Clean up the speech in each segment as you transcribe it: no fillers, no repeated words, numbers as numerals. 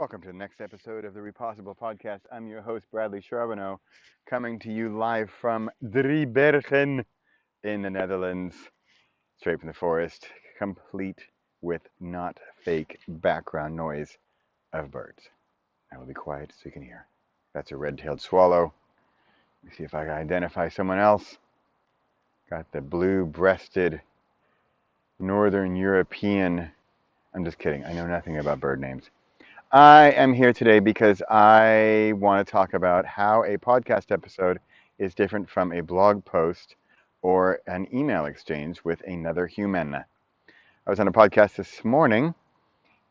Welcome to the next episode of the Repossible Podcast. I'm your host, Bradley Charbonneau, coming to you live from Driebergen in the Netherlands, straight from the forest, complete with not fake background noise of birds. I will be quiet so you can hear. That's a red-tailed swallow. Let me see if I can identify someone else. Got the blue-breasted Northern European. I'm just kidding. I know nothing about bird names. I am here today because I want to talk about how a podcast episode is different from a blog post or an email exchange with another human. I was on a podcast this morning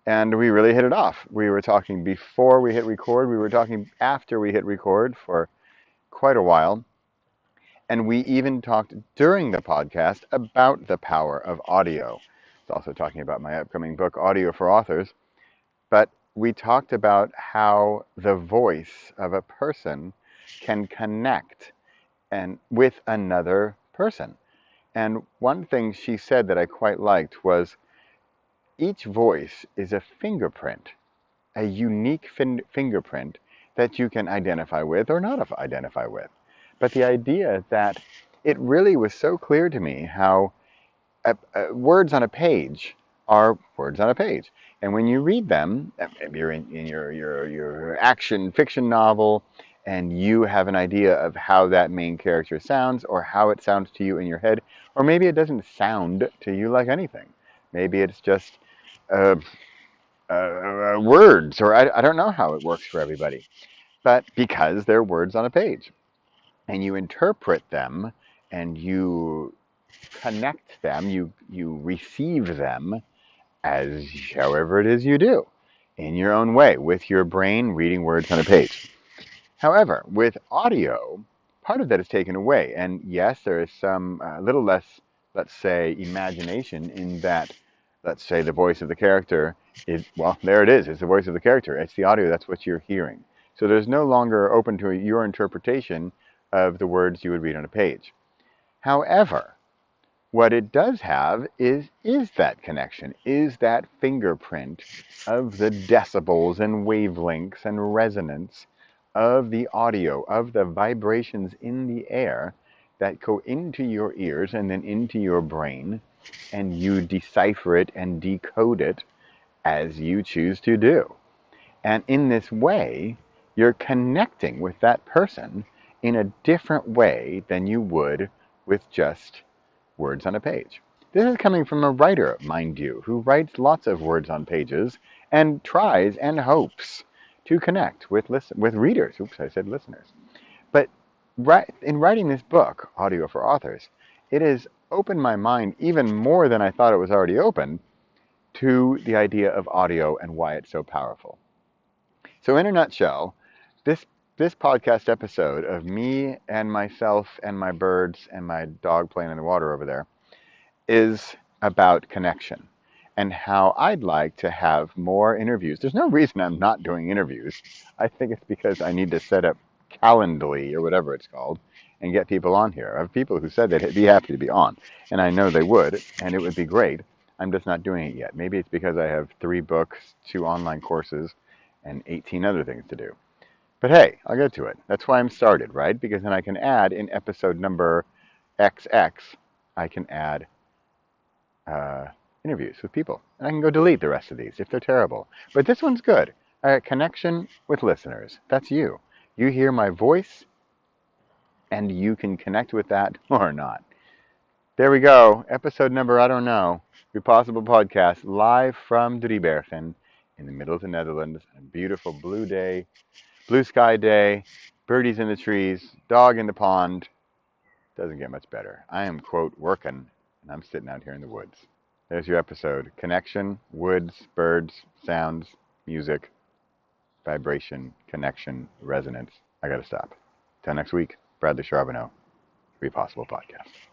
and we really hit it off. We were talking before we hit record. We were talking after we hit record for quite a while. And we even talked during the podcast about the power of audio. It's also talking about my upcoming book, Audio for Authors. But we talked about how the voice of a person can connect with another person. And one thing she said that I quite liked was each voice is a fingerprint, a unique fingerprint that you can identify with or not identify with. But the idea that it really was so clear to me how words on a page are words on a page. And when you read them, if you're in your action fiction novel and you have an idea of how that main character sounds or how it sounds to you in your head, or maybe it doesn't sound to you like anything. Maybe it's just uh, words, or I don't know how it works for everybody. But because they're words on a page and you interpret them and you connect them, you receive them as however it is you do, in your own way, with your brain reading words on a page. However, with audio, part of that is taken away. And yes, there is some little less, let's say, imagination in that, let's say, the voice of the character is, well, there it is. It's the voice of the character. It's the audio. That's what you're hearing. So there's no longer open to your interpretation of the words you would read on a page. However, what it does have is that connection, is that fingerprint of the decibels and wavelengths and resonance of the audio, of the vibrations in the air that go into your ears and then into your brain, and you decipher it and decode it as you choose to do. And in this way, you're connecting with that person in a different way than you would with just words on a page. This is coming from a writer, mind you, who writes lots of words on pages and tries and hopes to connect with readers. Oops, I said listeners. But in writing this book, Audio for Authors, it has opened my mind even more than I thought it was already open to the idea of audio and why it's so powerful. So in a nutshell, this podcast episode of me and myself and my birds and my dog playing in the water over there is about connection and how I'd like to have more interviews. There's no reason I'm not doing interviews. I think it's because I need to set up Calendly or whatever it's called and get people on here. I have people who said they'd be happy to be on, and I know they would, and it would be great. I'm just not doing it yet. Maybe it's because I have 3 books, 2 online courses, and 18 other things to do. But hey, I'll get to it. That's why I'm started, right? Because then I can add in episode number XX, I can add interviews with people. And I can go delete the rest of these if they're terrible. But this one's good. Connection with listeners. That's you. You hear my voice, and you can connect with that or not. There we go. Episode number, I don't know. Repossible Podcast, live from Driebergen in the middle of the Netherlands. A beautiful blue day, blue sky day, birdies in the trees, dog in the pond. Doesn't get much better. I am, quote, working, and I'm sitting out here in the woods. There's your episode. Connection, woods, birds, sounds, music, vibration, connection, resonance. I gotta stop. Till next week, Bradley Charbonneau, Repossible Podcast.